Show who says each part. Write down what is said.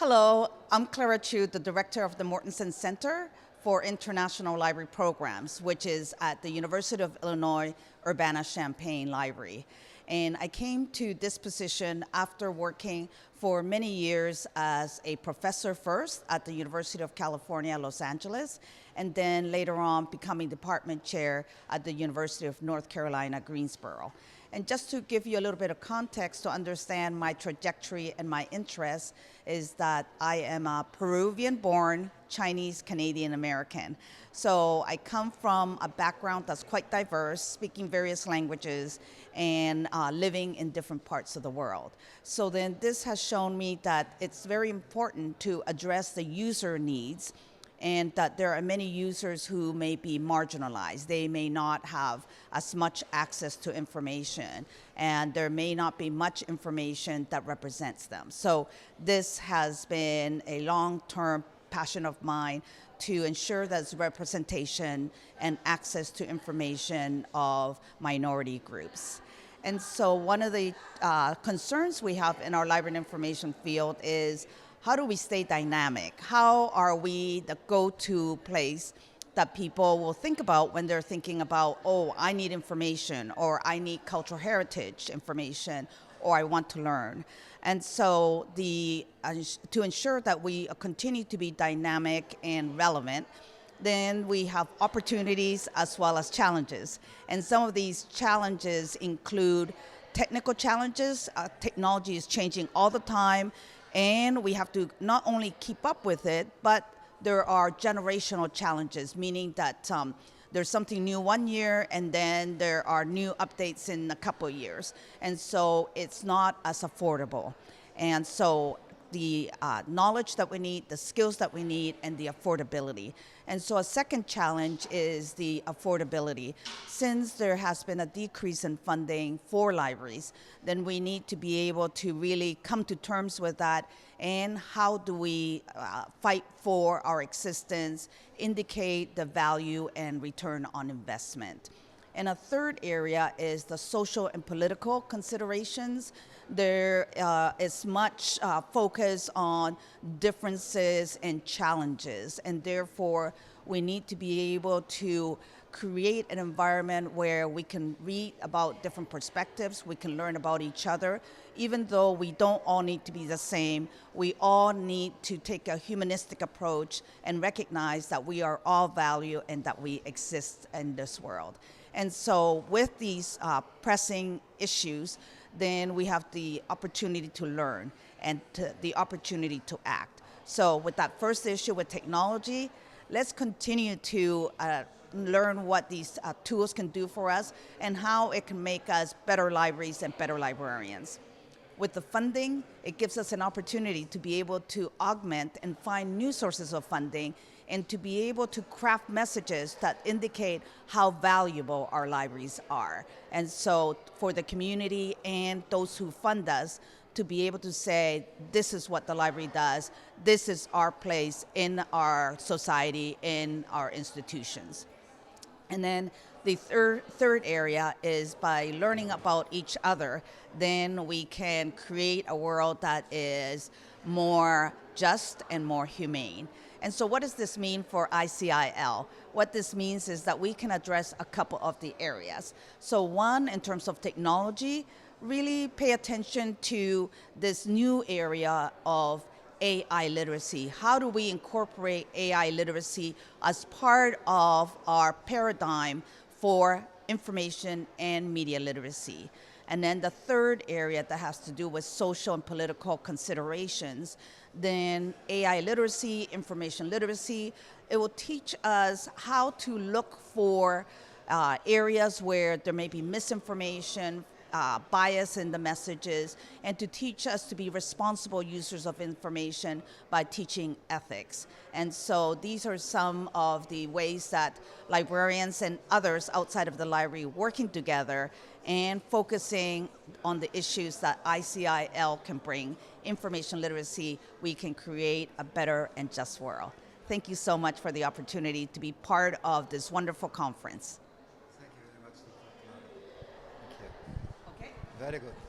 Speaker 1: Hello, I'm Clara Chu, the director of the Mortensen Center for International Library Programs, which is at the University of Illinois Urbana-Champaign Library. And I came to this position after working for many years as a professor first at the University of California, Los Angeles, and then later on becoming department chair at the University of North Carolina, Greensboro. And just to give you a little bit of context to understand my trajectory and my interest is that I am a Peruvian-born Chinese Canadian American. So I come from a background that's quite diverse, speaking various languages and living in different parts of the world. So then this has shown me that it's very important to address the user needs and that there are many users who may be marginalized. They may not have as much access to information, and there may not be much information that represents them. So this has been a long-term passion of mine to ensure there's representation and access to information of minority groups. And so one of the concerns we have in our library and information field is how do we stay dynamic? How are we the go-to place that people will think about when they're thinking about, oh, I need information, or I need cultural heritage information, or I want to learn. And so to ensure that we continue to be dynamic and relevant, then we have opportunities as well as challenges. And some of these challenges include technical challenges. Technology is changing all the time, and we have to not only keep up with it, but there are generational challenges, meaning that there's something new one year and then there are new updates in a couple of years. And so it's not as affordable. And so the knowledge that we need, the skills that we need, and the affordability. And so a second challenge is the affordability. Since there has been a decrease in funding for libraries, then we need to be able to really come to terms with that, and how do we fight for our existence, indicate the value and return on investment. And a third area is the social and political considerations. There is much focus on differences and challenges, and therefore we need to be able to create an environment where we can read about different perspectives, we can learn about each other. Even though we don't all need to be the same, we all need to take a humanistic approach and recognize that we are all value and that we exist in this world. And so with these pressing issues, then we have the opportunity to learn and the opportunity to act. So with that first issue with technology, let's continue to learn what these tools can do for us and how it can make us better libraries and better librarians. With the funding, it gives us an opportunity to be able to augment and find new sources of funding and to be able to craft messages that indicate how valuable our libraries are. And so for the community and those who fund us to be able to say, this is what the library does, this is our place in our society, in our institutions. And then the third area is by learning about each other, then we can create a world that is more just and more humane. And so what does this mean for ICIL? What this means is that we can address a couple of the areas. So one, in terms of technology, really pay attention to this new area of AI literacy. How do we incorporate AI literacy as part of our paradigm for information and media literacy? And then the third area that has to do with social and political considerations, then AI literacy, information literacy, it will teach us how to look for areas where there may be misinformation, bias in the messages, and to teach us to be responsible users of information by teaching ethics. And so these are some of the ways that librarians and others outside of the library working together and focusing on the issues that ICIL can bring, information literacy, we can create a better and just world. Thank you so much for the opportunity to be part of this wonderful conference.
Speaker 2: Thank you very much, Dr. Clara. Thank you.
Speaker 1: Okay.
Speaker 2: Very good.